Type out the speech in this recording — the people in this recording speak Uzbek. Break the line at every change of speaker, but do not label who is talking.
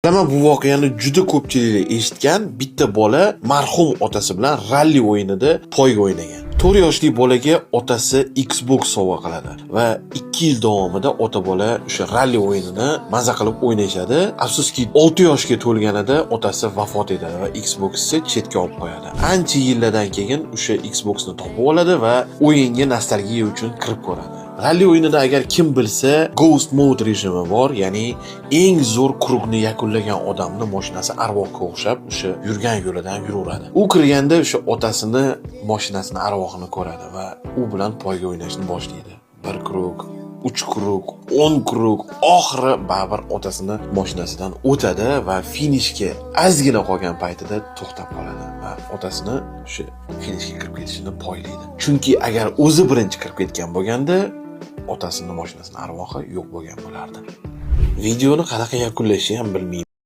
Demak, bu voqeani juda ko'pchilik eshitgan. Bitta bola marhum otasi bilan ralli o'yinida poyga o'ynagan. 4 yoshli bolaga otasi Xbox sovg'a qiladi va 2 yil davomida ota-bola o'sha ralli o'yinini maza qilib o'ynashadi. Afsuski 6 yoshga to'lganida otasi vafot etadi va Xbox'ni chetga olib qo'yadi. Ancha yillardan keyin o'sha Xbox'ni topib oladi va o'yinga nostalgiya uchun kirib ko'radi. Ralli o'yinida agar kim bilsa, Ghost Mode rejimi bor, ya'ni eng zo'r krugni yakunlagan odamni mashinasi arvohga o'xshab o'sha yurgan yo'lidan yuraveradi. U kirganda o'sha otasini mashinasini arvohini ko'radi va u bilan poyga o'ynashni boshlaydi. 1 krug, 3 krug, 10 krug, oxiri baribir otasini mashinasidan o'tadi va finishga ozgina qolgan paytida to'xtab qoladi va otasini o'sha finishga kirib ketishini poylaydi. Chunki agar o'zi birinchi kirib ketgan bo'lganda, otasining mashinasining arvohi yo'q bo'lgan bo'lardi. Videoni qanaqa yakunlashni ham bilmayman.